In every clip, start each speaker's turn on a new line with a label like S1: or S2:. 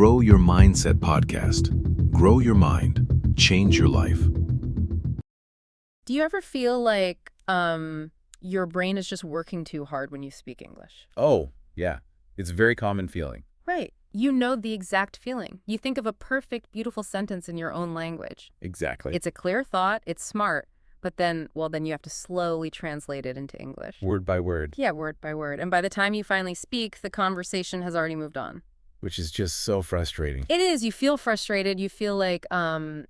S1: Grow Your Mindset podcast. Grow your mind. Change your life.
S2: Do you ever feel like your brain is just working too hard when you speak English?
S3: Oh, yeah. It's a very common feeling.
S2: Right. You know the exact feeling. You think of a perfect, beautiful sentence in your own language.
S3: Exactly.
S2: It's a clear thought, it's smart, but then you have to slowly translate it into English.
S3: Word by word,
S2: Yeah, word by word. And by the time you finally speak, the conversation has already moved on.
S3: which is just so frustrating.
S2: It is. You feel frustrated. You feel like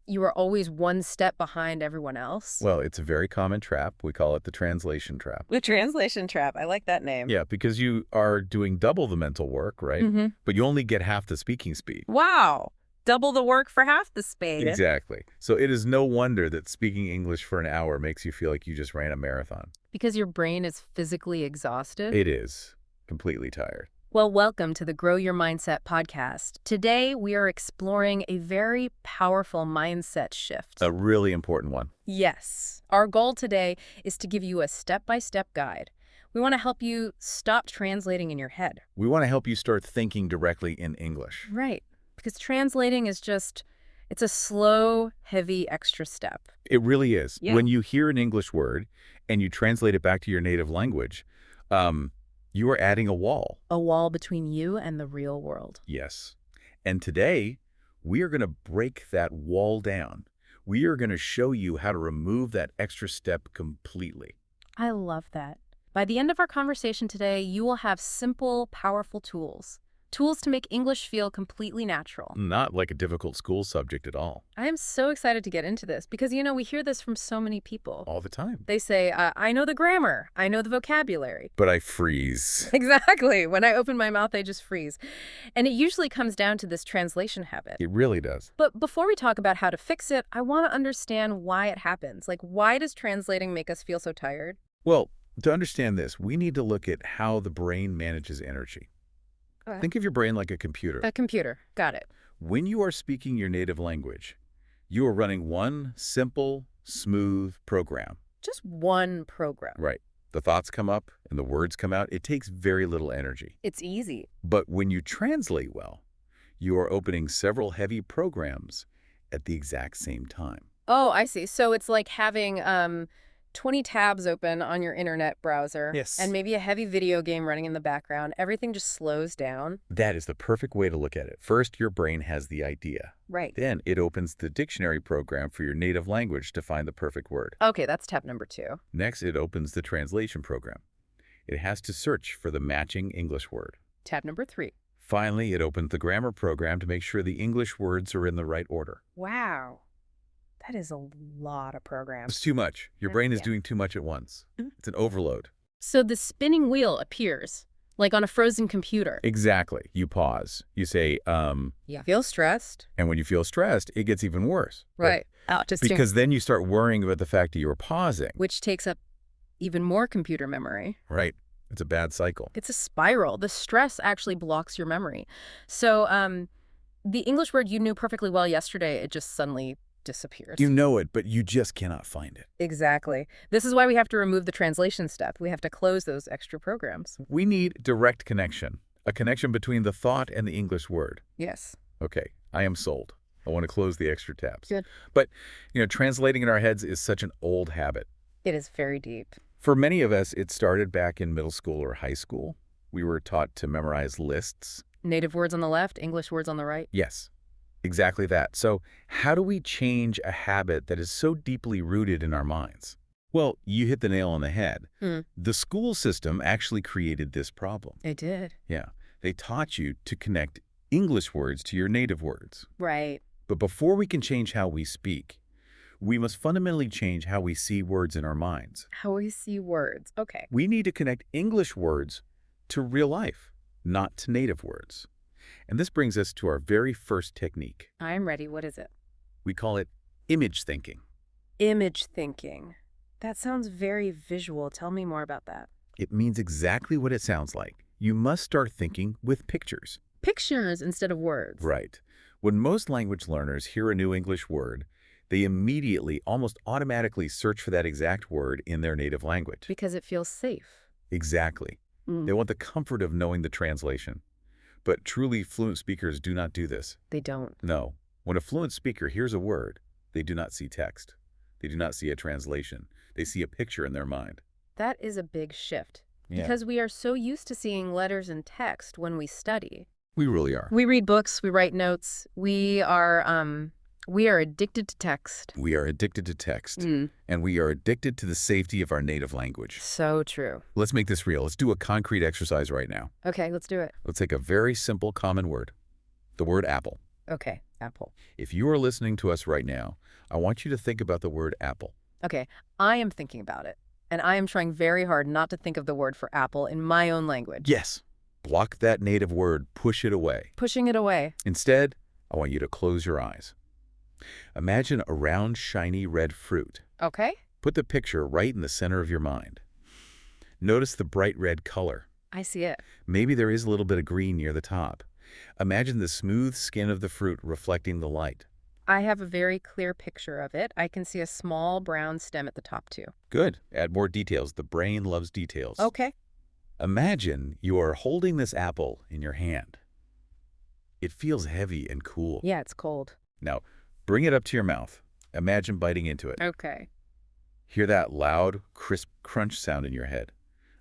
S2: you are always one step behind everyone else.
S3: Well, it's a very common trap. We call it the translation trap.
S2: The translation trap. I like that name.
S3: Yeah, because you are doing double the mental work, right?
S2: Mm-hmm.
S3: But you only get half the speaking speed.
S2: Wow. Double the work for half the speed.
S3: Exactly. So it is no wonder that speaking English for an hour makes you feel like you just ran a marathon.
S2: Because your brain is physically exhausted?
S3: It is. Completely tired.
S2: Well, welcome to the Grow Your Mindset podcast. Today, we are exploring a very powerful mindset shift.
S3: A really important one.
S2: Yes. Our goal today is to give you a step-by-step guide. We want to help you stop translating in your head.
S3: We want to help you start thinking directly in English.
S2: Right. Because translating is it's a slow, heavy extra step.
S3: It really is.
S2: Yeah.
S3: When you hear an English word and you translate it back to your native language, you are adding a wall.
S2: A wall between you and the real world.
S3: Yes. And today, we are going to break that wall down. We are going to show you how to remove that extra step completely.
S2: I love that. By the end of our conversation today, you will have simple, powerful tools. Tools to make English feel completely natural.
S3: Not like a difficult school subject at all.
S2: I am so excited to get into this because, we hear this from so many people.
S3: All the time.
S2: They say, I know the grammar, I know the vocabulary.
S3: But I freeze.
S2: Exactly. When I open my mouth, I just freeze. And it usually comes down to this translation habit.
S3: It really does.
S2: But before we talk about how to fix it, I want to understand why it happens. Like, why does translating make us feel so tired?
S3: Well, to understand this, we need to look at how the brain manages energy. Think of your brain like a computer.
S2: A computer. Got it.
S3: When you are speaking your native language, you are running one simple, smooth program.
S2: Just one program.
S3: Right. The thoughts come up and the words come out. It takes very little energy.
S2: It's easy.
S3: But when you translate well, you are opening several heavy programs at the exact same time.
S2: Oh, I see. So it's like having 20 tabs open on your internet browser.
S3: Yes.
S2: And maybe a heavy video game running in the background. Everything just slows down.
S3: That is the perfect way to look at it. First, your brain has the idea.
S2: Right.
S3: Then it opens the dictionary program for your native language to find the perfect word.
S2: Okay, that's step number 2.
S3: Next, it opens the translation program. It has to search for the matching English word.
S2: Tab number 3.
S3: Finally, it opens the grammar program to make sure the English words are in the right order.
S2: Wow. That is a lot of programs.
S3: It's too much. Your brain is
S2: Yeah.
S3: doing too much at once. It's an overload.
S2: So the spinning wheel appears, like on a frozen computer.
S3: Exactly. You pause. You say,
S2: Yeah. Feel stressed.
S3: and when you feel stressed, it gets even worse.
S2: Right. Out to
S3: Because then you start worrying about the fact that you were pausing.
S2: which takes up even more computer memory.
S3: Right. It's a bad cycle.
S2: It's a spiral. The stress actually blocks your memory. So the English word you knew perfectly well yesterday, it just suddenly disappears.
S3: You know it, but you just cannot find it.
S2: Exactly. This is why we have to remove the translation step. We have to close those extra programs.
S3: We need direct connection, a connection between the thought and the English word.
S2: Yes.
S3: Okay, I am sold. I want to close the extra tabs.
S2: Good.
S3: But, translating in our heads is such an old habit.
S2: It is very deep.
S3: For many of us, it started back in middle school or high school. We were taught to memorize lists.
S2: Native words on the left, English words on the right.
S3: Yes, exactly that. So how do we change a habit that is so deeply rooted in our minds? Well, you hit the nail on the head. The school system actually created this problem.
S2: It did.
S3: Yeah, they taught you to connect English words to your native words.
S2: Right.
S3: But before we can change how we speak, we must fundamentally change how we see words in our minds.
S2: How we see words. Okay.
S3: We need to connect English words to real life, not to native words. And this brings us to our very first technique.
S2: I'm ready. What is it?
S3: We call it image thinking.
S2: Image thinking. That sounds very visual. Tell me more about that.
S3: It means exactly what it sounds like. You must start thinking with pictures.
S2: Pictures instead of words.
S3: Right. When most language learners hear a new English word, they immediately, almost automatically search for that exact word in their native language.
S2: Because it feels safe.
S3: Exactly. They want the comfort of knowing the translation. But truly fluent speakers do not do this.
S2: They don't.
S3: No. When a fluent speaker hears a word, they do not see text. They do not see a translation. They see a picture in their mind.
S2: That is a big shift.
S3: Yeah.
S2: Because we are so used to seeing letters and text when we study.
S3: We really are.
S2: We read books, we write notes. We are addicted to text.
S3: We are addicted to text, and we are addicted to the safety of our native language.
S2: So true.
S3: Let's make this real. Let's do a concrete exercise right now.
S2: Okay, let's do it.
S3: Let's take a very simple common word, the word apple.
S2: Okay, apple.
S3: If you are listening to us right now, I want you to think about the word apple.
S2: Okay, I am thinking about it. And I am trying very hard not to think of the word for apple in my own language.
S3: Yes. Block that native word. Push it away.
S2: Pushing it away.
S3: Instead, I want you to close your eyes. Imagine a round, shiny red fruit.
S2: Okay.
S3: Put the picture right in the center of your mind. Notice the bright red color.
S2: I see it.
S3: Maybe there is a little bit of green near the top. Imagine the smooth skin of the fruit reflecting the light.
S2: I have a very clear picture of it. I can see a small brown stem at the top too.
S3: Good. Add more details. The brain loves details.
S2: Okay.
S3: Imagine you are holding this apple in your hand. It feels heavy and cool.
S2: Yeah, it's cold.
S3: Now, bring it up to your mouth. Imagine biting into it.
S2: Okay.
S3: Hear that loud, crisp crunch sound in your head.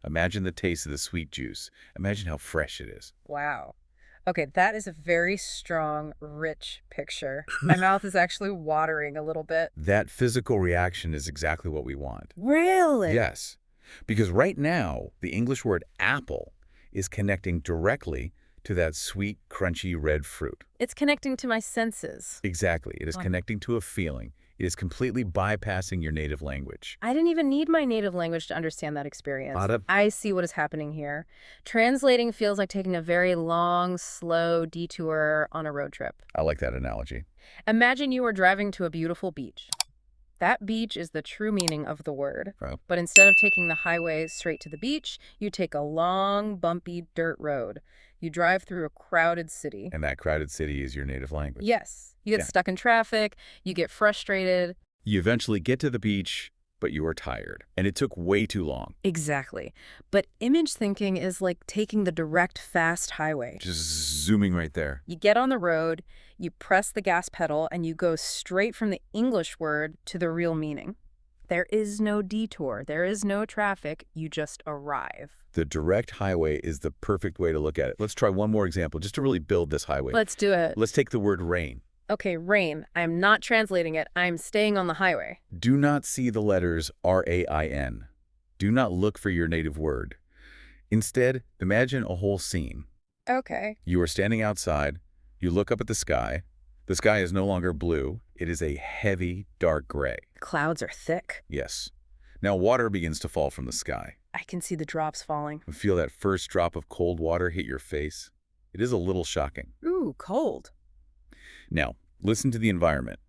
S3: Imagine the taste of the sweet juice. Imagine how fresh it is.
S2: Wow. Okay, that is a very strong, rich picture. My mouth is actually watering a little bit.
S3: That physical reaction is exactly what we want.
S2: Really?
S3: Yes, because right now, the English word apple is connecting directly to that sweet, crunchy red fruit.
S2: It's connecting to my senses.
S3: Exactly. It is
S2: Wow.
S3: connecting to a feeling. It is completely bypassing your native language.
S2: I didn't even need my native language to understand that experience.
S3: Bada-
S2: I see what is happening here. Translating feels like taking a very long, slow detour on a road trip.
S3: I like that analogy.
S2: Imagine you are driving to a beautiful beach. That beach is the true meaning of the word.
S3: Right.
S2: But instead of taking the highway straight to the beach, you take a long, bumpy dirt road. You drive through a crowded city.
S3: And that crowded city is your native language.
S2: Yes, you get
S3: Yeah.
S2: stuck in traffic, you get frustrated.
S3: You eventually get to the beach, but you are tired. And it took way too long.
S2: Exactly. But image thinking is like taking the direct, fast highway.
S3: Just zooming right there.
S2: You get on the road, you press the gas pedal, and you go straight from the English word to the real meaning. There is no detour. There is no traffic. You just arrive.
S3: The direct highway is the perfect way to look at it. Let's try one more example just to really build this highway.
S2: Let's do it.
S3: Let's take the word rain.
S2: Okay, rain. I'm not translating it. I'm staying on the highway.
S3: Do not see the letters R-A-I-N. Do not look for your native word. Instead, imagine a whole scene.
S2: Okay.
S3: You are standing outside. You look up at the sky. The sky is no longer blue. It is a heavy, dark gray.
S2: Clouds are thick.
S3: Yes. Now water begins to fall from the sky.
S2: I can see the drops falling.
S3: You feel that first drop of cold water hit your face. It is a little shocking.
S2: Ooh, cold.
S3: Now, listen to the environment.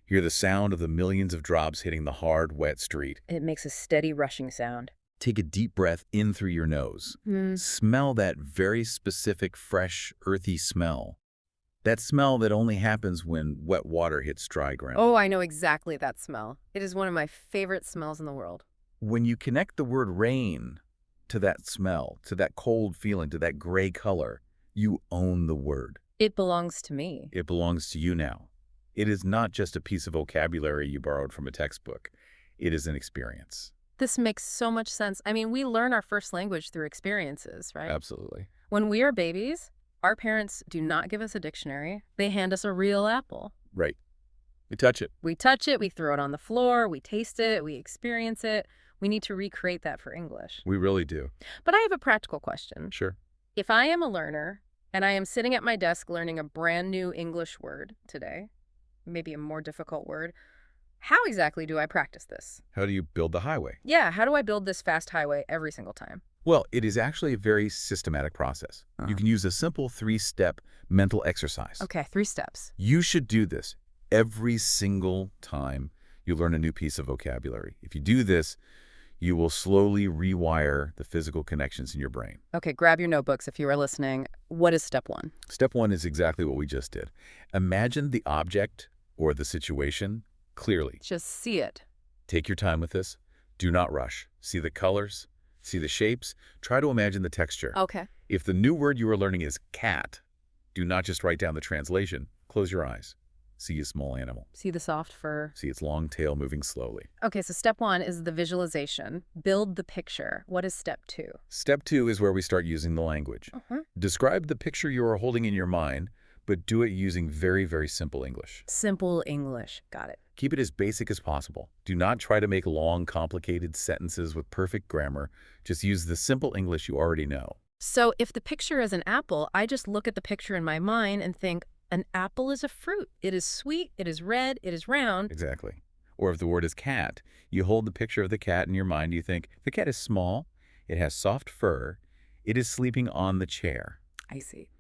S3: Hear the sound of the millions of drops hitting the hard, wet street.
S2: It makes a steady rushing sound.
S3: Take a deep breath in through your nose. Smell that very specific, fresh, earthy smell. That smell that only happens when wet water hits dry ground.
S2: Oh, I know exactly that smell. It is one of my favorite smells in the world.
S3: When you connect the word rain to that smell, to that cold feeling, to that gray color, you own the word.
S2: It belongs to me.
S3: It belongs to you now. It is not just a piece of vocabulary you borrowed from a textbook. It is an experience.
S2: This makes so much sense. I mean, we learn our first language through experiences, right?
S3: Absolutely.
S2: When we are babies, our parents do not give us a dictionary. They hand us a real apple.
S3: Right. We touch it.
S2: We touch it, we throw it on the floor, we taste it, we experience it. We need to recreate that for English.
S3: We really do.
S2: But I have a practical question.
S3: Sure.
S2: If I am a learner and I am sitting at my desk learning a brand new English word today, maybe a more difficult word, how exactly do I practice this?
S3: How do you build the highway?
S2: Yeah, how do I build this fast highway every single time?
S3: Well, it is actually a very systematic process. You can use a simple 3-step mental exercise.
S2: Okay, 3 steps.
S3: You should do this every single time you learn a new piece of vocabulary. If you do this, you will slowly rewire the physical connections in your brain.
S2: Okay, grab your notebooks if you are listening. What is step 1?
S3: Step 1 is exactly what we just did. Imagine the object or the situation clearly.
S2: Just see it.
S3: Take your time with this. Do not rush. See the colors, see the shapes. Try to imagine the texture.
S2: Okay.
S3: If the new word you are learning is cat, Do not just write down the translation. Close your eyes. See a small animal.
S2: See the soft fur.
S3: See its long tail moving slowly.
S2: Okay, so step 1 is the visualization. Build the picture. What is step 2?
S3: Step 2 is where we start using the language. Describe the picture you are holding in your mind, but do it using very, very simple English.
S2: Simple English. Got it.
S3: Keep it as basic as possible. Do not try to make long, complicated sentences with perfect grammar. Just use the simple English you already know.
S2: So if the picture is an apple, I just look at the picture in my mind and think, an apple is a fruit. It is sweet, it is red, it is round.
S3: Exactly. Or if the word is cat, you hold the picture of the cat in your mind. You think, the cat is small, it has soft fur, it is sleeping on the chair.
S2: I see.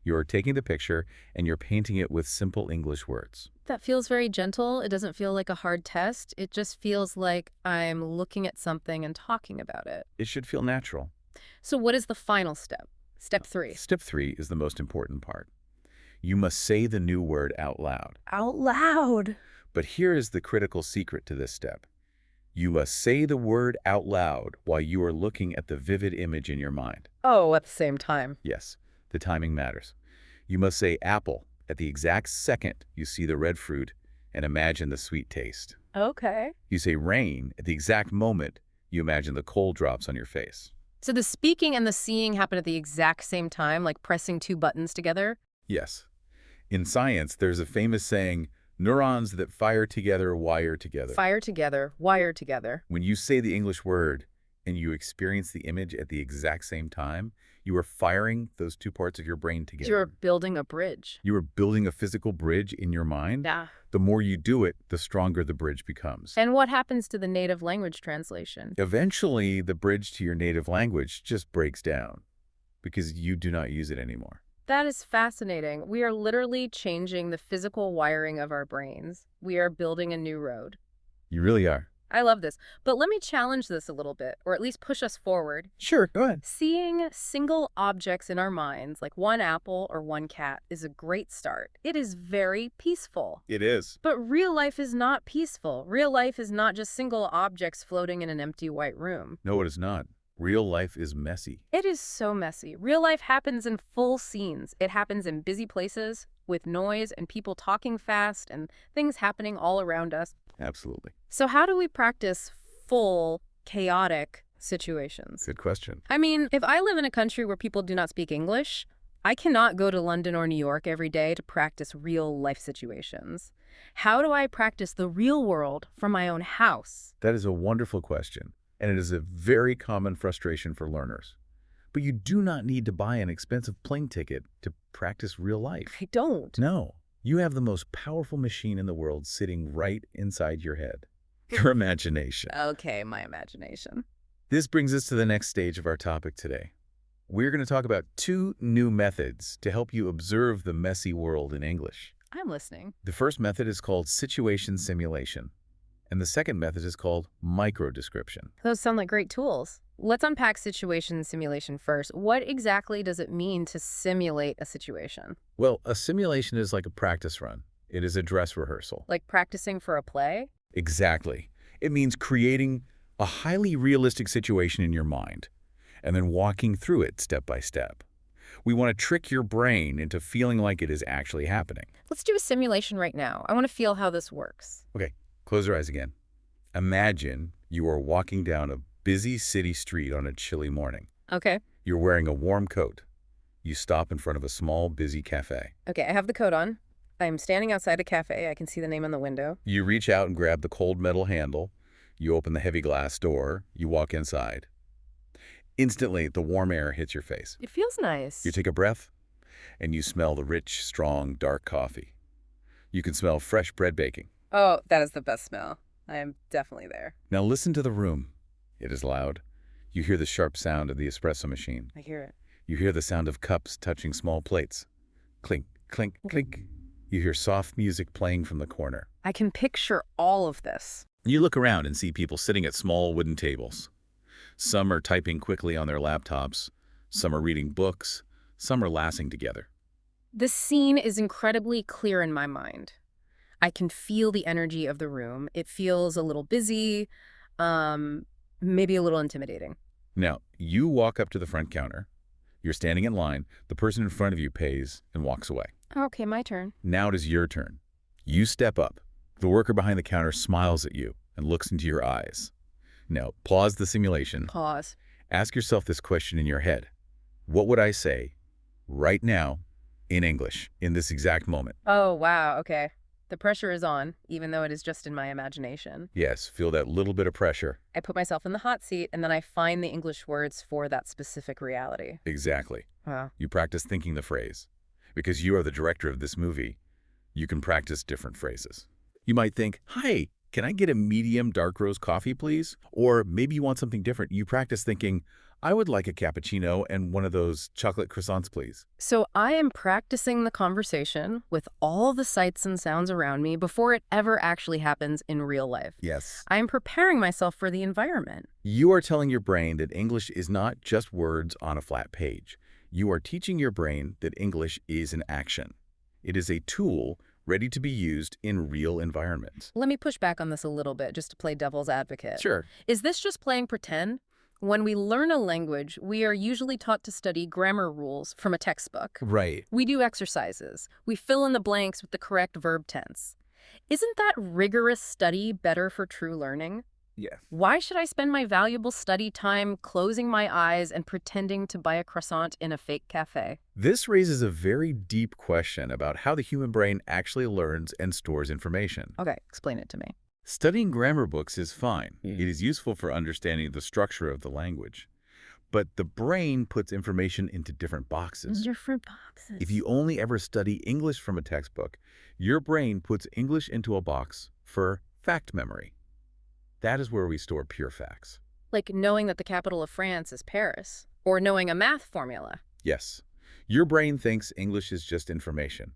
S3: You're taking the picture and you're painting it with simple English words.
S2: That feels very gentle. It doesn't feel like a hard test. It just feels like I'm looking at something and talking about it.
S3: It should feel natural.
S2: So what is the final step? Step 3.
S3: Step 3 is the most important part. You must say the new word out loud.
S2: Out loud.
S3: But here is the critical secret to this step. You must say the word out loud while you are looking at the vivid image in your mind.
S2: Oh, at the same time.
S3: Yes, the timing matters. You must say apple at the exact second you see the red fruit and imagine the sweet taste.
S2: Okay.
S3: You say rain at the exact moment you imagine the cold drops on your face.
S2: So the speaking and the seeing happen at the exact same time, like pressing 2 buttons together?
S3: Yes. In science, there's a famous saying, neurons that fire together wire together.
S2: Fire together, wire together.
S3: When you say the English word and you experience the image at the exact same time, you are firing those 2 parts of your brain together.
S2: You're building a bridge.
S3: You are building a physical bridge in your mind.
S2: Yeah.
S3: The more you do it, the stronger the bridge becomes.
S2: And what happens to the native language translation?
S3: Eventually, the bridge to your native language just breaks down because you do not use it anymore.
S2: That is fascinating. We are literally changing the physical wiring of our brains. We are building a new road.
S3: You really are.
S2: I love this. But let me challenge this a little bit, or at least push us forward.
S3: Sure, go ahead.
S2: Seeing single objects in our minds, like one apple or one cat, is a great start. It is very peaceful.
S3: It is.
S2: But real life is not peaceful. Real life is not just single objects floating in an empty white room.
S3: No, it is not. Real life is messy.
S2: It is so messy. Real life happens in full scenes. It happens in busy places with noise and people talking fast and things happening all around us.
S3: Absolutely.
S2: So how do we practice full, chaotic situations?
S3: Good question.
S2: I mean, if I live in a country where people do not speak English, I cannot go to London or New York every day to practice real life situations. How do I practice the real world from my own house?
S3: That is a wonderful question, and it is a very common frustration for learners. But you do not need to buy an expensive plane ticket to practice real life.
S2: I don't.
S3: No, you have the most powerful machine in the world sitting right inside your head. Your imagination.
S2: Okay, my imagination.
S3: This brings us to the next stage of our topic today. We're going to talk about 2 new methods to help you observe the messy world in English.
S2: I'm listening.
S3: The first method is called situation simulation, and the second method is called microdescription.
S2: Those sound like great tools. Let's unpack situation simulation first. What exactly does it mean to simulate a situation?
S3: Well, a simulation is like a practice run. It is a dress rehearsal.
S2: Like practicing for a play?
S3: Exactly. It means creating a highly realistic situation in your mind and then walking through it step by step. We want to trick your brain into feeling like it is actually happening.
S2: Let's do a simulation right now. I want to feel how this works.
S3: Okay, close your eyes again. Imagine you are walking down a busy city street on a chilly morning.
S2: Okay.
S3: You're wearing a warm coat. You stop in front of a small, busy cafe.
S2: Okay, I have the coat on. I'm standing outside a cafe. I can see the name on the window.
S3: You reach out and grab the cold metal handle. You open the heavy glass door. You walk inside. Instantly, the warm air hits your face.
S2: It feels nice.
S3: You take a breath, and you smell the rich, strong, dark coffee. You can smell fresh bread baking.
S2: Oh, that is the best smell. I am definitely there.
S3: Now listen to the room. It is loud. You hear the sharp sound of the espresso machine.
S2: I hear it.
S3: You hear the sound of cups touching small plates. Clink, clink, clink. You hear soft music playing from the corner.
S2: I can picture all of this.
S3: You look around and see people sitting at small wooden tables. Some are typing quickly on their laptops. Some are reading books. Some are laughing together.
S2: The scene is incredibly clear in my mind. I can feel the energy of the room. It feels a little busy, maybe a little intimidating.
S3: Now, you walk up to the front counter. You're standing in line, the person in front of you pays and walks away.
S2: Okay, my turn.
S3: Now it is your turn. You step up. The worker behind the counter smiles at you and looks into your eyes. Now, pause the simulation.
S2: Pause.
S3: Ask yourself this question in your head. What would I say right now in English in this exact moment?
S2: Oh, wow, okay. The pressure is on, even though it is just in my imagination.
S3: Yes, feel that little bit of pressure.
S2: I put myself in the hot seat, and then I find the English words for that specific reality.
S3: Exactly.
S2: Wow.
S3: You practice thinking the phrase. Because you are the director of this movie, you can practice different phrases. You might think, hi, can I get a medium dark roast coffee, please? Or maybe you want something different. You practice thinking, I would like a cappuccino and one of those chocolate croissants, please.
S2: So I am practicing the conversation with all the sights and sounds around me before it ever actually happens in real life.
S3: Yes.
S2: I am preparing myself for the environment.
S3: You are telling your brain that English is not just words on a flat page. You are teaching your brain that English is an action. It is a tool ready to be used in real environments.
S2: Let me push back on this a little bit just to play devil's advocate.
S3: Sure.
S2: Is this just playing pretend? When we learn a language, we are usually taught to study grammar rules from a textbook.
S3: Right.
S2: We do exercises. We fill in the blanks with the correct verb tense. Isn't that rigorous study better for true learning?
S3: Yes.
S2: Why should I spend my valuable study time closing my eyes and pretending to buy a croissant in a fake cafe?
S3: This raises a very deep question about how the human brain actually learns and stores information.
S2: Okay, explain it to me.
S3: Studying grammar books is fine. It is useful for understanding the structure of the language. But the brain puts information into different boxes.
S2: Different boxes.
S3: If you only ever study English from a textbook, your brain puts English into a box for fact memory. That is where we store pure facts.
S2: Like knowing that the capital of France is Paris, or knowing a math formula.
S3: Yes. Your brain thinks English is just information.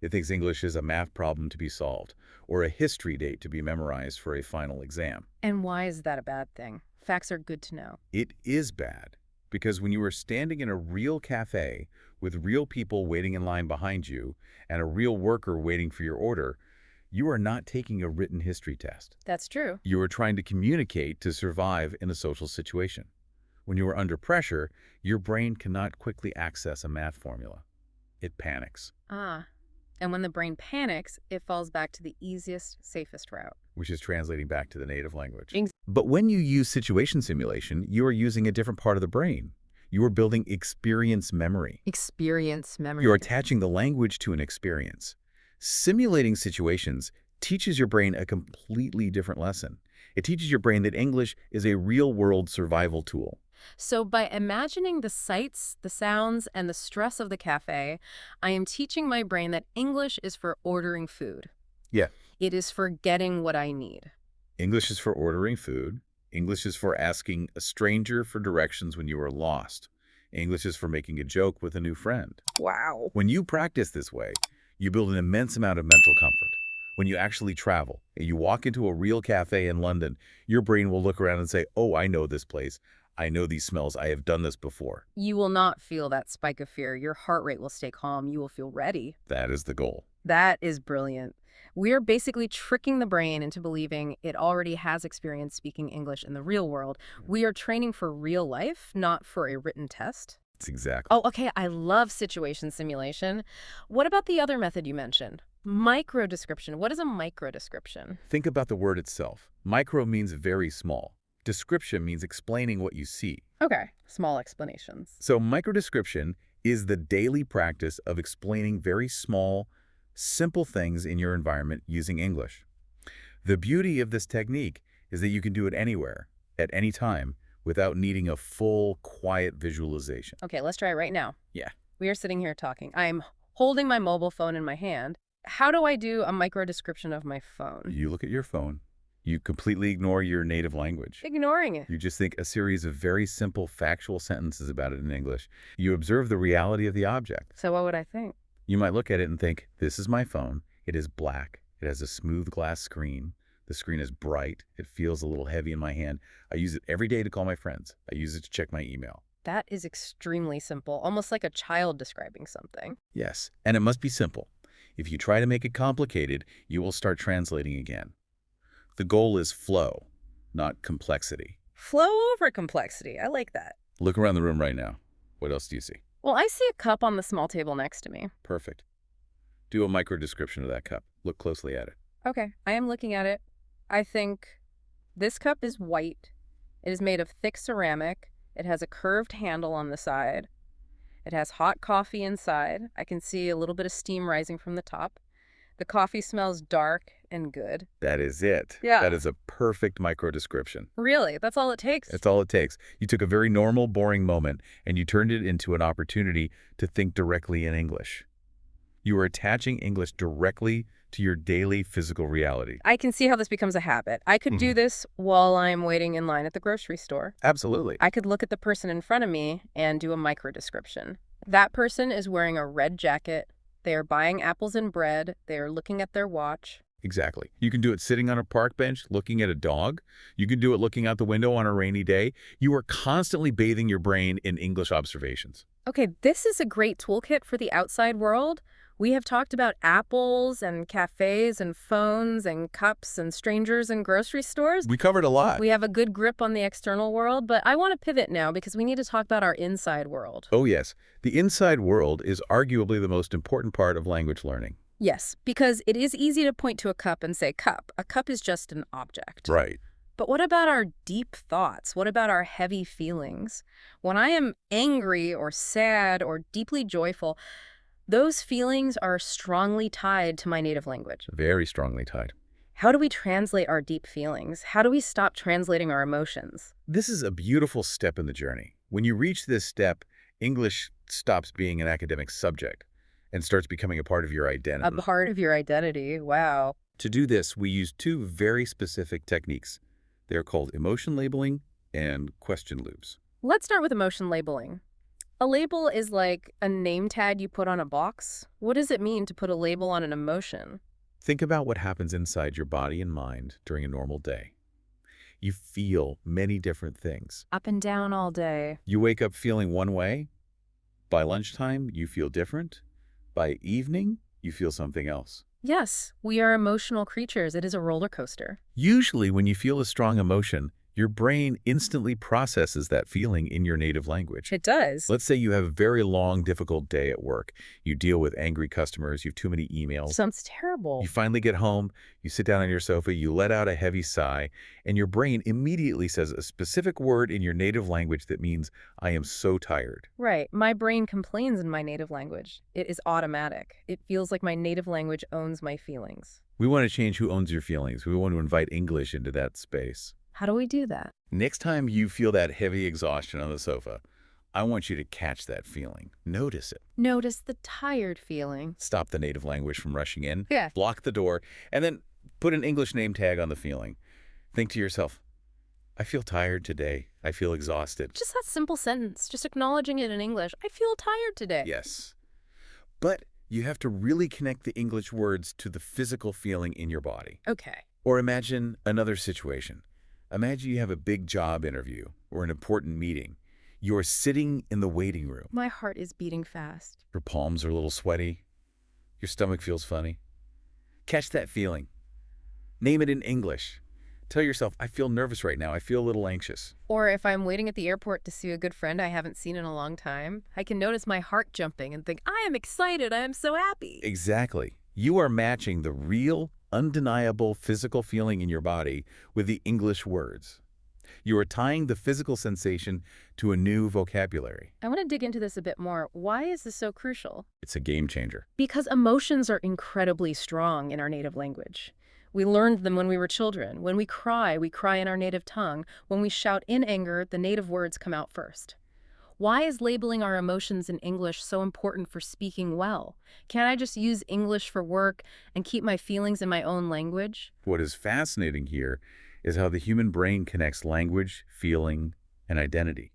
S3: It thinks English is a math problem to be solved, or a history date to be memorized for a final exam.
S2: And why is that a bad thing? Facts are good to know.
S3: It is bad, because when you are standing in a real cafe with real people waiting in line behind you and a real worker waiting for your order, you are not taking a written history test.
S2: That's true.
S3: You are trying to communicate to survive in a social situation. When you are under pressure, your brain cannot quickly access a math formula. It panics.
S2: Ah. And when the brain panics, it falls back to the easiest, safest route.
S3: Which is translating back to the native language.
S2: Ex-
S3: But when you use situation simulation, you are using a different part of the brain. You are building experience memory.
S2: Experience memory.
S3: You're attaching the language to an experience. Simulating situations teaches your brain a completely different lesson. It teaches your brain that English is a real-world survival tool.
S2: So by imagining the sights, the sounds, and the stress of the cafe, I am teaching my brain that English is for ordering food.
S3: Yeah.
S2: It is for getting what I need.
S3: English is for ordering food. English is for asking a stranger for directions when you are lost. English is for making a joke with a new friend.
S2: Wow.
S3: When you practice this way, you build an immense amount of mental comfort. When you actually travel and you walk into a real cafe in London, your brain will look around and say, oh, I know this place. I know these smells. I have done this before.
S2: You will not feel that spike of fear. Your heart rate will stay calm. You will feel ready.
S3: That is the goal.
S2: That is brilliant. We're basically tricking the brain into believing it already has experience speaking English in the real world. We are training for real life, not for a written test.
S3: That's exactly.
S2: Oh, okay. I love situation simulation. What about the other method you mentioned? Microdescription. What is a microdescription?
S3: Think about the word itself. Micro means very small. Description means explaining what you see.
S2: Okay. Small explanations.
S3: So microdescription is the daily practice of explaining very small, simple things in your environment using English. The beauty of this technique is that you can do it anywhere, at any time, without needing a full, quiet visualization.
S2: Okay, let's try it right now.
S3: Yeah.
S2: We are sitting here talking. I'm holding my mobile phone in my hand. How do I do a microdescription of my phone?
S3: You look at your phone. You completely ignore your native language.
S2: Ignoring it.
S3: You just think a series of very simple factual sentences about it in English. You observe the reality of the object.
S2: So what would I think?
S3: You might look at it and think, this is my phone. It is black. It has a smooth glass screen. The screen is bright. It feels a little heavy in my hand. I use it every day to call my friends. I use it to check my email.
S2: That is extremely simple, almost like a child describing something.
S3: Yes, and it must be simple. If you try to make it complicated, you will start translating again. The goal is flow, not complexity.
S2: Flow over complexity. I like that.
S3: Look around the room right now. What else do you see?
S2: Well, I see a cup on the small table next to me.
S3: Perfect. Do a micro description of that cup. Look closely at it.
S2: Okay, I am looking at it. I think this cup is white. It is made of thick ceramic. It has a curved handle on the side. It has hot coffee inside. I can see a little bit of steam rising from the top. The coffee smells dark and good.
S3: That is it.
S2: Yeah.
S3: That is a perfect micro description.
S2: Really, that's all it takes.
S3: That's all it takes. You took a very normal, boring moment, and you turned it into an opportunity to think directly in English. You are attaching English directly to your daily physical reality.
S2: I can see how this becomes a habit. I could do this while I'm waiting in line at the grocery store.
S3: Absolutely.
S2: I could look at the person in front of me and do a micro description. That person is wearing a red jacket. They are buying apples and bread. They are looking at their watch.
S3: Exactly. You can do it sitting on a park bench, looking at a dog. You can do it looking out the window on a rainy day. You are constantly bathing your brain in English observations.
S2: Okay, this is a great toolkit for the outside world. We have talked about apples and cafes and phones and cups and strangers and grocery stores.
S3: We covered a lot.
S2: We have a good grip on the external world, but I want to pivot now because we need to talk about our inside world.
S3: Oh, yes. The inside world is arguably the most important part of language learning.
S2: Yes, because it is easy to point to a cup and say cup. A cup is just an object.
S3: Right.
S2: But what about our deep thoughts? What about our heavy feelings? When I am angry or sad or deeply joyful, those feelings are strongly tied to my native language.
S3: Very strongly tied.
S2: How do we translate our deep feelings? How do we stop translating our emotions?
S3: This is a beautiful step in the journey. When you reach this step, English stops being an academic subject and starts becoming a part of your
S2: A
S3: identity.
S2: part of your identity. Wow.
S3: To do this, we use two very specific techniques. They're called emotion labeling and question loops.
S2: Let's start with emotion labeling. A label is like a name tag you put on a box. What does it mean to put a label on an emotion?
S3: Think about what happens inside your body and mind during a normal day. You feel many different things.
S2: Up and down all day.
S3: You wake up feeling one way. By lunchtime, you feel different. By evening, you feel something else.
S2: Yes, we are emotional creatures. It is a roller coaster.
S3: Usually, when you feel a strong emotion, your brain instantly processes that feeling in your native language.
S2: It does.
S3: Let's say you have a very long, difficult day at work. You deal with angry customers, you have too many emails.
S2: Sounds terrible.
S3: You finally get home, you sit down on your sofa, you let out a heavy sigh, and your brain immediately says a specific word in your native language that means, I am so tired.
S2: Right. My brain complains in my native language. It is automatic. It feels like my native language owns my feelings.
S3: We want to change who owns your feelings. We want to invite English into that space.
S2: How do we do that?
S3: Next time you feel that heavy exhaustion on the sofa, I want you to catch that feeling. Notice it.
S2: Notice the tired feeling.
S3: Stop the native language from rushing in.
S2: Yeah.
S3: Block the door, and then put an English name tag on the feeling. Think to yourself, I feel tired today. I feel exhausted.
S2: Just that simple sentence, just acknowledging it in English. I feel tired today.
S3: Yes. But you have to really connect the English words to the physical feeling in your body.
S2: Okay.
S3: Or imagine another situation. Imagine you have a big job interview or an important meeting. You're sitting in the waiting room.
S2: My heart is beating fast.
S3: Your palms are a little sweaty. Your stomach feels funny. Catch that feeling. Name it in English. Tell yourself, I feel nervous right now. I feel a little anxious.
S2: Or if I'm waiting at the airport to see a good friend I haven't seen in a long time, I can notice my heart jumping and think, I am excited. I am so happy.
S3: Exactly. You are matching the real, undeniable physical feeling in your body with the English words. You are tying the physical sensation to a new vocabulary.
S2: I want to dig into this a bit more. Why is this so crucial?
S3: It's a game changer.
S2: Because emotions are incredibly strong in our native language. We learned them when we were children. When we cry in our native tongue. When we shout in anger, the native words come out first. Why is labeling our emotions in English so important for speaking well? Can't I just use English for work and keep my feelings in my own language?
S3: What is fascinating here is how the human brain connects language, feeling, and identity.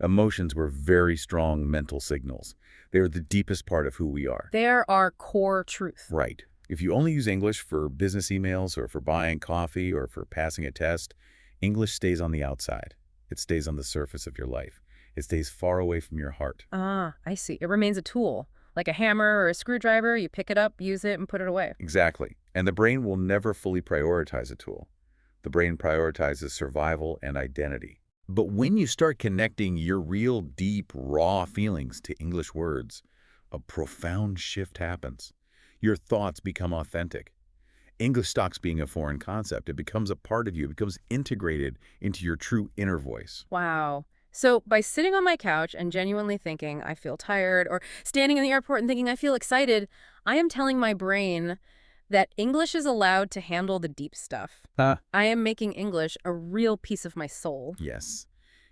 S3: Emotions were very strong mental signals. They are the deepest part of who we are.
S2: They're our core truth.
S3: Right. If you only use English for business emails or for buying coffee or for passing a test, English stays on the outside. It stays on the surface of your life. It stays far away from your heart.
S2: Ah, I see. It remains a tool. Like a hammer or a screwdriver, you pick it up, use it, and put it away.
S3: Exactly. And the brain will never fully prioritize a tool. The brain prioritizes survival and identity. But when you start connecting your real, deep, raw feelings to English words, a profound shift happens. Your thoughts become authentic. English stops being a foreign concept. It becomes a part of you. It becomes integrated into your true inner voice.
S2: Wow. So by sitting on my couch and genuinely thinking I feel tired, or standing in the airport and thinking I feel excited, I am telling my brain that English is allowed to handle the deep stuff. I am making English a real piece of my soul.
S3: Yes.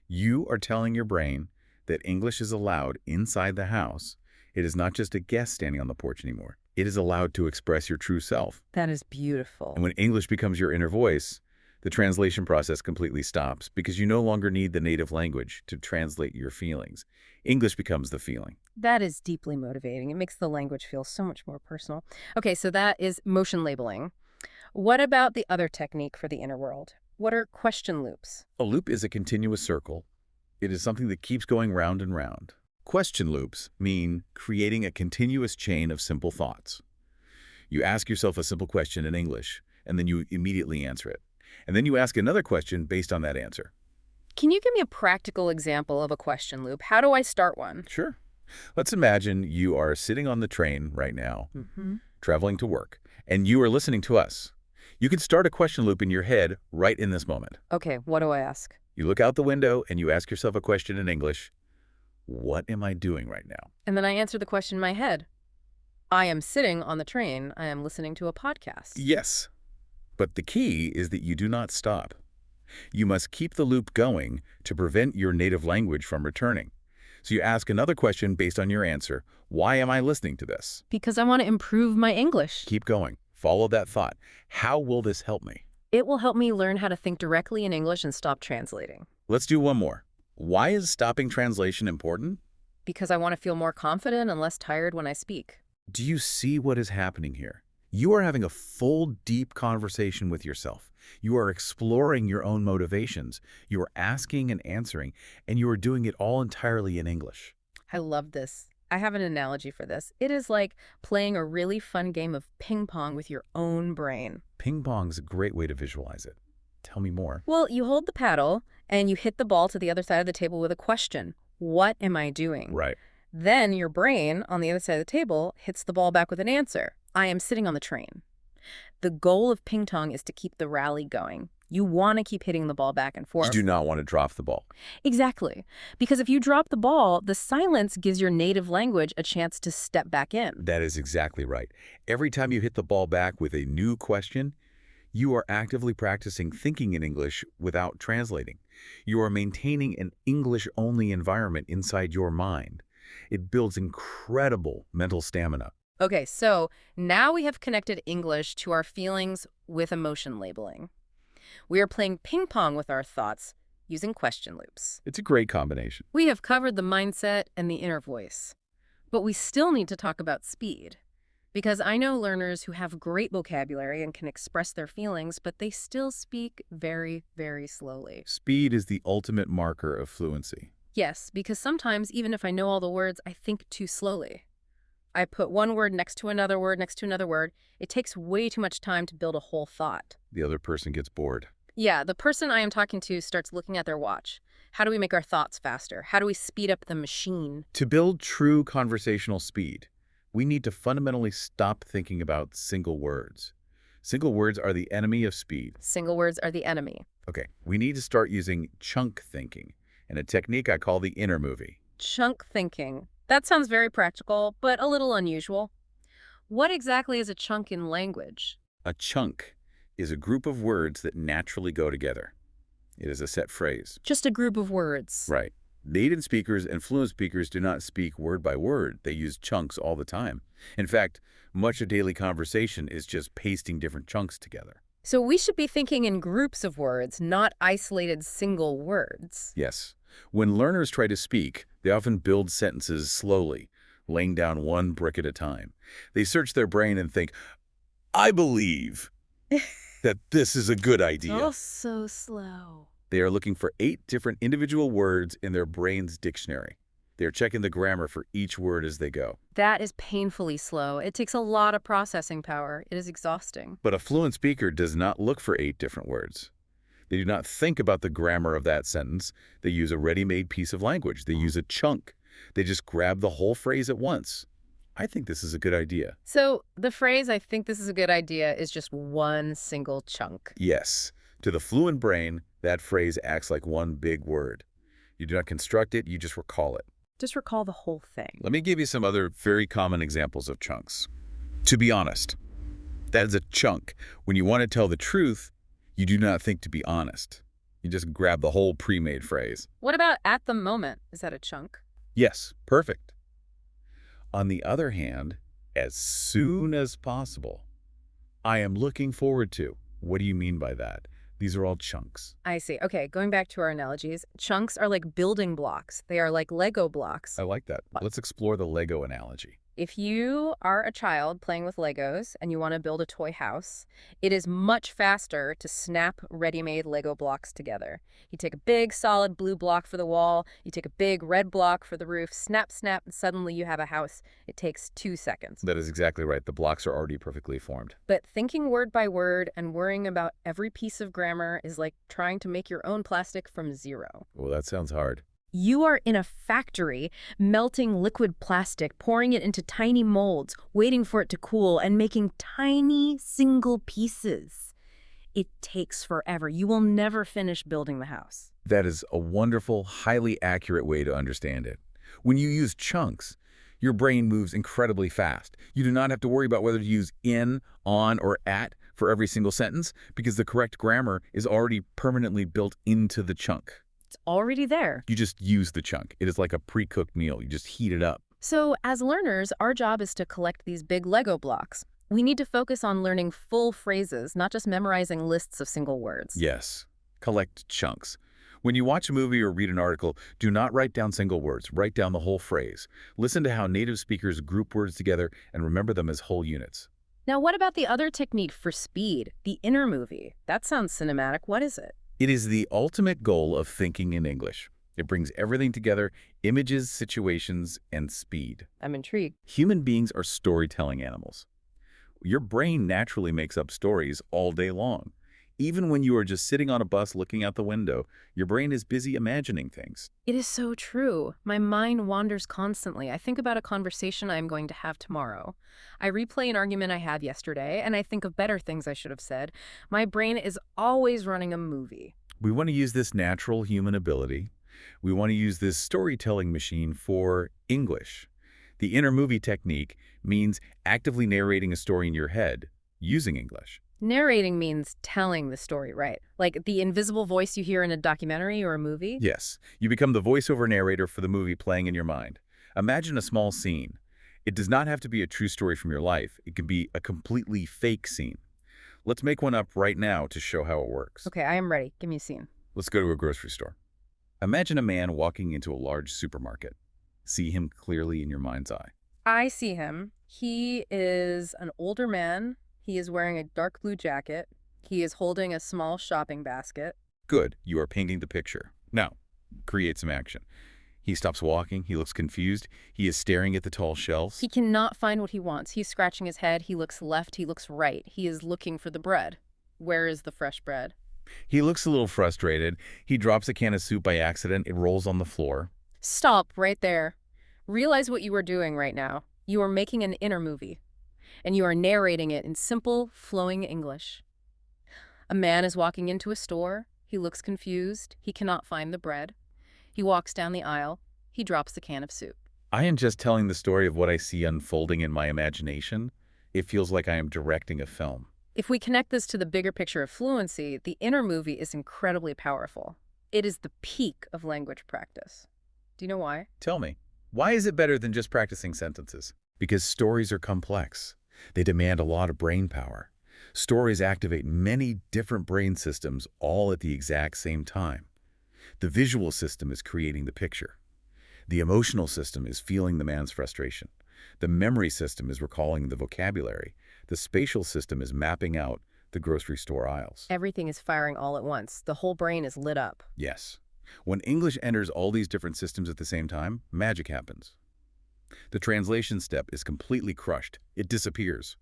S3: You are telling your brain that English is allowed inside the house. It is not just a guest standing on the porch anymore. It is allowed to express your true self.
S2: That is beautiful.
S3: And when English becomes your inner voice, the translation process completely stops because you no longer need the native language to translate your feelings. English becomes the feeling.
S2: That is deeply motivating. It makes the language feel so much more personal. Okay, so that is motion labeling. What about the other technique for the inner world? What are question loops?
S3: A loop is a continuous circle. It is something that keeps going round and round. Question loops mean creating a continuous chain of simple thoughts. You ask yourself a simple question in English, and then you immediately answer it. And then you ask another question based on that answer.
S2: Can you give me a practical example of a question loop? How do I start one?
S3: Sure. Let's imagine you are sitting on the train right now, traveling to work, and you are listening to us. You can start a question loop in your head right in this moment.
S2: Okay, what do I ask?
S3: You look out the window and you ask yourself a question in English. What am I doing right now?
S2: And then I answer the question in my head. I am sitting on the train. I am listening to a podcast.
S3: Yes. But the key is that you do not stop. You must keep the loop going to prevent your native language from returning. So you ask another question based on your answer. Why am I listening to this?
S2: Because I want to improve my English.
S3: Keep going. Follow that thought. How will this help me?
S2: It will help me learn how to think directly in English and stop translating.
S3: Let's do one more. Why is stopping translation important?
S2: Because I want to feel more confident and less tired when I speak.
S3: Do you see what is happening here? You are having a full, deep conversation with yourself. You are exploring your own motivations. You are asking and answering, and you are doing it all entirely in English.
S2: I love this. I have an analogy for this. It is like playing a really fun game of ping pong with your own brain.
S3: Ping pong is a great way to visualize it. Tell me more.
S2: Well, you hold the paddle and you hit the ball to the other side of the table with a question. What am I doing?
S3: Right.
S2: Then your brain on the other side of the table hits the ball back with an answer. I am sitting on the train. The goal of ping pong is to keep the rally going. You want to keep hitting the ball back and forth.
S3: You do not want to drop the ball.
S2: Exactly. Because if you drop the ball, the silence gives your native language a chance to step back in.
S3: That is exactly right. Every time you hit the ball back with a new question, you are actively practicing thinking in English without translating. You are maintaining an English-only environment inside your mind. It builds incredible mental stamina.
S2: Okay, so now we have connected English to our feelings with emotion labeling. We are playing ping pong with our thoughts using question loops.
S3: It's a great combination.
S2: We have covered the mindset and the inner voice. But we still need to talk about speed. Because I know learners who have great vocabulary and can express their feelings, but they still speak very, very slowly.
S3: Speed is the ultimate marker of fluency.
S2: Yes, because sometimes, even if I know all the words, I think too slowly. I put one word next to another word next to another word. It takes way too much time to build a whole thought.
S3: The other person gets bored.
S2: Yeah, the person I am talking to starts looking at their watch. How do we make our thoughts faster? How do we speed up the machine?
S3: To build true conversational speed, we need to fundamentally stop thinking about single words. Single words are the enemy of speed.
S2: Single words are the enemy.
S3: Okay, we need to start using chunk thinking, and a technique I call the inner movie.
S2: Chunk thinking. That sounds very practical, but a little unusual. What exactly is a chunk in language?
S3: A chunk is a group of words that naturally go together. It is a set phrase.
S2: Just a group of words.
S3: Right. Native speakers and fluent speakers do not speak word by word. They use chunks all the time. In fact, much of daily conversation is just pasting different chunks together.
S2: So we should be thinking in groups of words, not isolated single words.
S3: Yes. When learners try to speak, they often build sentences slowly, laying down one brick at a time. They search their brain and think, I believe that this is a good idea.
S2: Oh, so slow.
S3: They are looking for 8 different individual words in their brain's dictionary. They are checking the grammar for each word as they go.
S2: That is painfully slow. It takes a lot of processing power. It is exhausting.
S3: But a fluent speaker does not look for 8 different words. They do not think about the grammar of that sentence. They use a ready-made piece of language. They use a chunk. They just grab the whole phrase at once. I think this is a good idea.
S2: So the phrase, "I think this is a good idea," is just one single chunk.
S3: Yes. To the fluent brain, that phrase acts like one big word. You do not construct it, you just recall it.
S2: Just recall the whole thing.
S3: Let me give you some other very common examples of chunks. To be honest, that is a chunk. When you want to tell the truth, you do not think to be honest. You just grab the whole pre-made phrase.
S2: What about "at the moment"? Is that a chunk?
S3: Yes, perfect. On the other hand, as soon as possible, I am looking forward to. What do you mean by that? These are all chunks.
S2: I see. Okay, going back to our analogies, chunks are like building blocks. They are like Lego blocks.
S3: I like that. Let's explore the Lego analogy.
S2: If you are a child playing with Legos and you want to build a toy house, it is much faster to snap ready-made Lego blocks together. You take a big, solid blue block for the wall, you take a big red block for the roof, snap, snap, and suddenly you have a house. It takes 2 seconds.
S3: That is exactly right. The blocks are already perfectly formed.
S2: But thinking word by word and worrying about every piece of grammar is like trying to make your own plastic from zero.
S3: Well, that sounds hard.
S2: You are in a factory, melting liquid plastic, pouring it into tiny molds, waiting for it to cool, and making tiny single pieces. It takes forever. You will never finish building the house.
S3: That is a wonderful, highly accurate way to understand it. When you use chunks, your brain moves incredibly fast. You do not have to worry about whether to use in, on, or at for every single sentence because the correct grammar is already permanently built into the chunk.
S2: It's already there.
S3: You just use the chunk. It is like a pre-cooked meal. You just heat it up.
S2: So as learners, our job is to collect these big Lego blocks. We need to focus on learning full phrases, not just memorizing lists of single words.
S3: Yes. Collect chunks. When you watch a movie or read an article, do not write down single words. Write down the whole phrase. Listen to how native speakers group words together and remember them as whole units.
S2: Now, what about the other technique for speed, the inner movie? That sounds cinematic. What is it?
S3: It is the ultimate goal of thinking in English. It brings everything together, images, situations, and speed.
S2: I'm intrigued.
S3: Human beings are storytelling animals. Your brain naturally makes up stories all day long. Even when you are just sitting on a bus looking out the window, your brain is busy imagining things.
S2: It is so true. My mind wanders constantly. I think about a conversation I'm going to have tomorrow. I replay an argument I had yesterday, and I think of better things I should have said. My brain is always running a movie.
S3: We want to use this natural human ability. We want to use this storytelling machine for English. The inner movie technique means actively narrating a story in your head using English.
S2: Narrating means telling the story, right? Like the invisible voice you hear in a documentary or a movie?
S3: Yes, you become the voiceover narrator for the movie playing in your mind. Imagine a small scene. It does not have to be a true story from your life. It can be a completely fake scene. Let's make one up right now to show how it works.
S2: Okay, I am ready. Give me a scene.
S3: Let's go to a grocery store. Imagine a man walking into a large supermarket. See him clearly in your mind's eye.
S2: I see him. He is an older man. He is wearing a dark blue jacket. He is holding a small shopping basket.
S3: Good, you are painting the picture. Now, create some action. He stops walking, he looks confused, he is staring at the tall shelves.
S2: He cannot find what he wants. He's scratching his head. He looks left, he looks right. He is looking for the bread. Where is the fresh bread?
S3: He looks a little frustrated. He drops a can of soup by accident. It rolls on the floor.
S2: Stop right there. Realize what you are doing right now. You are making an inner movie, and you are narrating it in simple, flowing English. A man is walking into a store. He looks confused. He cannot find the bread. He walks down the aisle. He drops the can of soup.
S3: I am just telling the story of what I see unfolding in my imagination. It feels like I am directing a film.
S2: If we connect this to the bigger picture of fluency, the inner movie is incredibly powerful. It is the peak of language practice. Do you know why?
S3: Tell me, why is it better than just practicing sentences? Because stories are complex. They demand a lot of brain power. Stories activate many different brain systems all at the exact same time. The visual system is creating the picture. The emotional system is feeling the man's frustration. The memory system is recalling the vocabulary. The spatial system is mapping out the grocery store aisles.
S2: Everything is firing all at once. The whole brain is lit up.
S3: Yes. When English enters all these different systems at the same time, magic happens. The translation step is completely crushed. It disappears.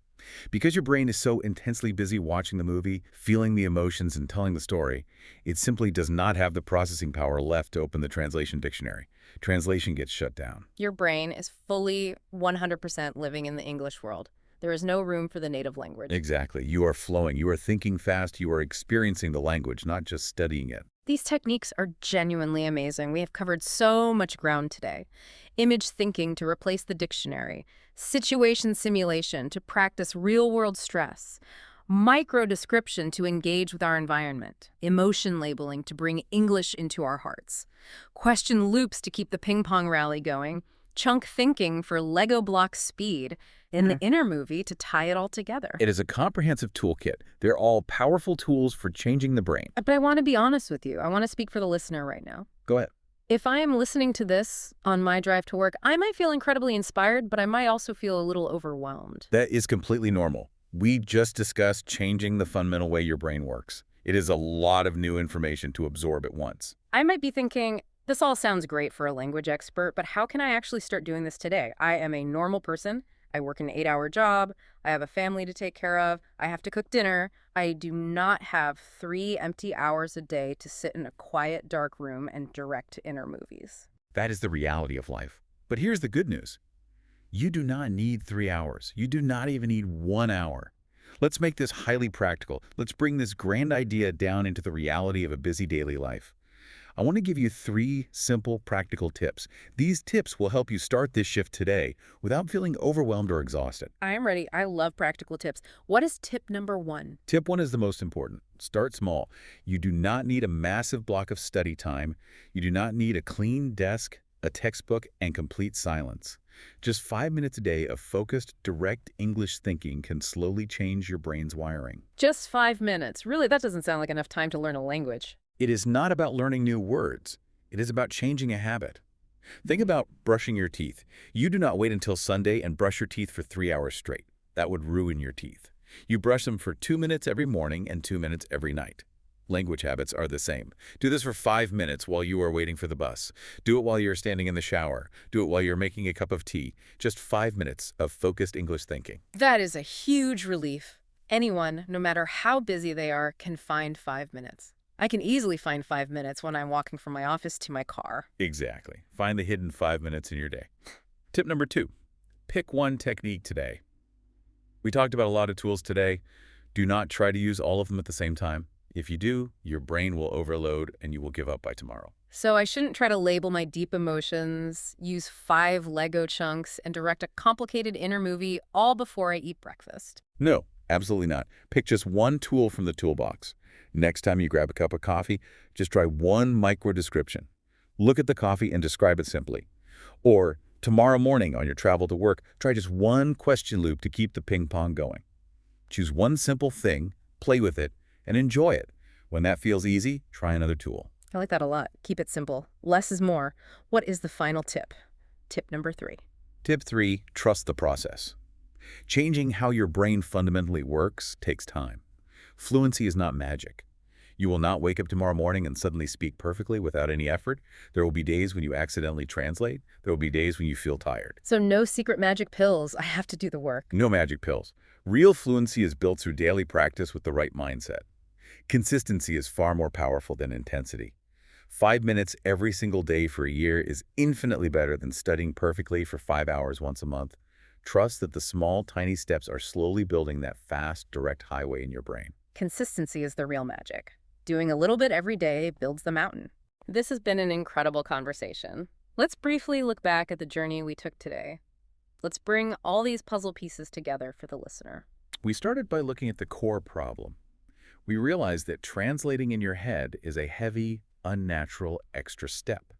S3: Because your brain is so intensely busy watching the movie, feeling the emotions, and telling the story, it simply does not have the processing power left to open the translation dictionary. Translation gets shut down.
S2: Your brain is fully 100% living in the English world. There is no room for the native language.
S3: Exactly. You are flowing. You are thinking fast. You are experiencing the language, not just studying it.
S2: These techniques are genuinely amazing. We have covered so much ground today. Image thinking to replace the dictionary, situation simulation to practice real-world stress, micro-description to engage with our environment, emotion labeling to bring English into our hearts, question loops to keep the ping-pong rally going, chunk thinking for Lego block speed, in the inner movie to tie it all together.
S3: It is a comprehensive toolkit. They're all powerful tools for changing the brain.
S2: But I want to be honest with you. I want to speak for the listener right now.
S3: Go ahead.
S2: If I am listening to this on my drive to work, I might feel incredibly inspired, but I might also feel a little overwhelmed.
S3: That is completely normal. We just discussed changing the fundamental way your brain works. It is a lot of new information to absorb at once.
S2: I might be thinking, this all sounds great for a language expert, but how can I actually start doing this today? I am a normal person. I work an 8-hour job. I have a family to take care of. I have to cook dinner. I do not have 3 empty hours a day to sit in a quiet, dark room and direct inner movies.
S3: That is the reality of life. But here's the good news. You do not need 3 hours. You do not even need 1 hour. Let's make this highly practical. Let's bring this grand idea down into the reality of a busy daily life. I want to give you 3 simple, practical tips. These tips will help you start this shift today without feeling overwhelmed or exhausted.
S2: I am ready. I love practical tips. What is tip number 1?
S3: Tip 1 is the most important. Start small. You do not need a massive block of study time. You do not need a clean desk, a textbook, and complete silence. Just 5 minutes a day of focused, direct English thinking can slowly change your brain's wiring.
S2: Just 5 minutes. Really, that doesn't sound like enough time to learn a language.
S3: It is not about learning new words. It is about changing a habit. Think about brushing your teeth. You do not wait until Sunday and brush your teeth for 3 hours straight. That would ruin your teeth. You brush them for 2 minutes every morning and 2 minutes every night. Language habits are the same. Do this for 5 minutes while you are waiting for the bus. Do it while you're standing in the shower. Do it while you're making a cup of tea. Just 5 minutes of focused English thinking.
S2: That is a huge relief. Anyone, no matter how busy they are, can find 5 minutes. I can easily find 5 minutes when I'm walking from my office to my car.
S3: Exactly. Find the hidden 5 minutes in your day. Tip number 2, pick one technique today. We talked about a lot of tools today. Do not try to use all of them at the same time. If you do, your brain will overload and you will give up by tomorrow.
S2: So I shouldn't try to label my deep emotions, use 5 Lego chunks, and direct a complicated inner movie all before I eat breakfast.
S3: No, absolutely not. Pick just one tool from the toolbox. Next time you grab a cup of coffee, just try one micro description. Look at the coffee and describe it simply. Or tomorrow morning on your travel to work, try just one question loop to keep the ping pong going. Choose one simple thing, play with it, and enjoy it. When that feels easy, try another tool.
S2: I like that a lot. Keep it simple. Less is more. What is the final tip? Tip number 3.
S3: Tip 3, trust the process. Changing how your brain fundamentally works takes time. Fluency is not magic. You will not wake up tomorrow morning and suddenly speak perfectly without any effort. There will be days when you accidentally translate. There will be days when you feel tired.
S2: So no secret magic pills. I have to do the work.
S3: No magic pills. Real fluency is built through daily practice with the right mindset. Consistency is far more powerful than intensity. 5 minutes every single day for a year is infinitely better than studying perfectly for 5 hours once a month. Trust that the small, tiny steps are slowly building that fast, direct highway in your brain.
S2: Consistency is the real magic. Doing a little bit every day builds the mountain. This has been an incredible conversation. Let's briefly look back at the journey we took today. Let's bring all these puzzle pieces together for the listener.
S3: We started by looking at the core problem. We realized that translating in your head is a heavy, unnatural extra step.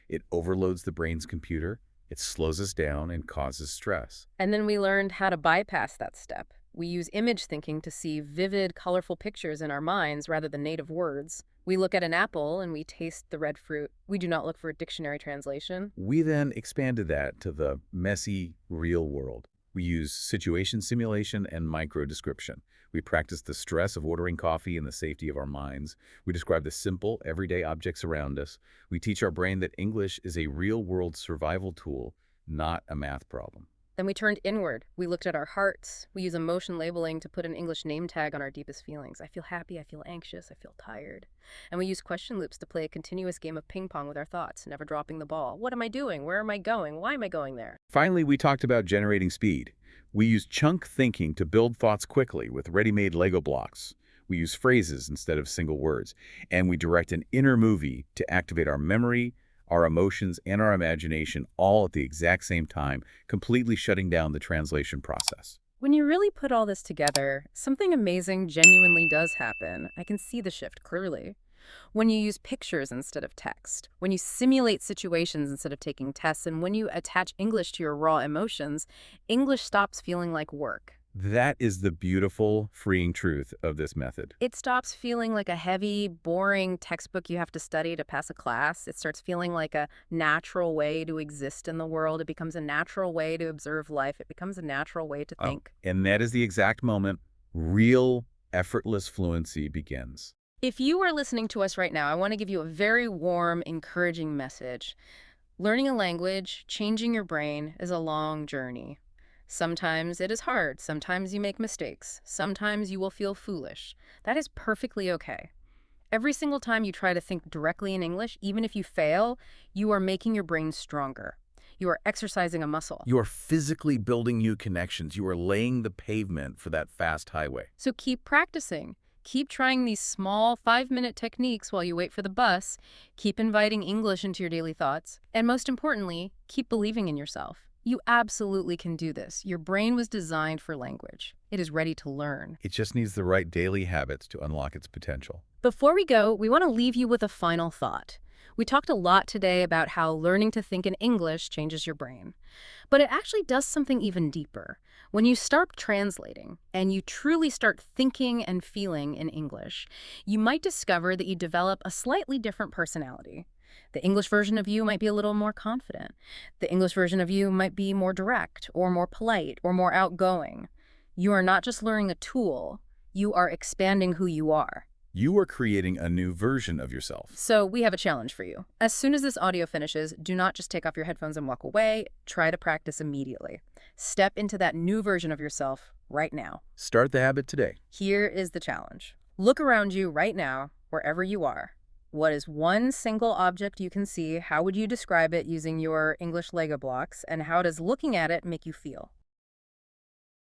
S3: It overloads the brain's computer, it slows us down and causes stress.
S2: And then we learned how to bypass that step. We use image thinking to see vivid, colorful pictures in our minds rather than native words. We look at an apple and we taste the red fruit. We do not look for a dictionary translation.
S3: We then expanded that to the messy, real world. We use situation simulation and micro-description. We practice the stress of ordering coffee in the safety of our minds. We describe the simple, everyday objects around us. We teach our brain that English is a real-world survival tool, not a math problem.
S2: Then we turned inward. We looked at our hearts. We use emotion labeling to put an English name tag on our deepest feelings. I feel happy, I feel anxious, I feel tired. And we use question loops to play a continuous game of ping pong with our thoughts, never dropping the ball. What am I doing? Where am I going? Why am I going there?
S3: Finally, we talked about generating speed. We use chunk thinking to build thoughts quickly with ready-made Lego blocks. We use phrases instead of single words. And we direct an inner movie to activate our memory, our emotions, and our imagination all at the exact same time, completely shutting down the translation process.
S2: When you really put all this together, something amazing genuinely does happen. I can see the shift clearly. When you use pictures instead of text, when you simulate situations instead of taking tests, and when you attach English to your raw emotions, English stops feeling like work.
S3: That is the beautiful, freeing truth of this method.
S2: It stops feeling like a heavy, boring textbook you have to study to pass a class. It starts feeling like a natural way to exist in the world. It becomes a natural way to observe life. It becomes a natural way to think.
S3: And that is the exact moment real, effortless fluency begins.
S2: If you are listening to us right now, I want to give you a very warm, encouraging message. Learning a language, changing your brain, is a long journey. Sometimes it is hard. Sometimes you make mistakes. Sometimes you will feel foolish. That is perfectly okay. Every single time you try to think directly in English, even if you fail, you are making your brain stronger. You are exercising a muscle.
S3: You are physically building new connections. You are laying the pavement for that fast highway.
S2: So keep practicing. Keep trying these small 5-minute techniques while you wait for the bus. Keep inviting English into your daily thoughts. And most importantly, keep believing in yourself. You absolutely can do this. Your brain was designed for language. It is ready to learn.
S3: It just needs the right daily habits to unlock its potential.
S2: Before we go, we want to leave you with a final thought. We talked a lot today about how learning to think in English changes your brain. But it actually does something even deeper. When you start translating and you truly start thinking and feeling in English, you might discover that you develop a slightly different personality. The English version of you might be a little more confident. The English version of you might be more direct or more polite or more outgoing. You are not just learning a tool, you are expanding who you are.
S3: You are creating a new version of yourself.
S2: So we have a challenge for you. As soon as this audio finishes, do not just take off your headphones and walk away. Try to practice immediately. Step into that new version of yourself right now.
S3: Start the habit today.
S2: Here is the challenge. Look around you right now, wherever you are. What is one single object you can see? How would you describe it using your English Lego blocks? And how does looking at it make you feel?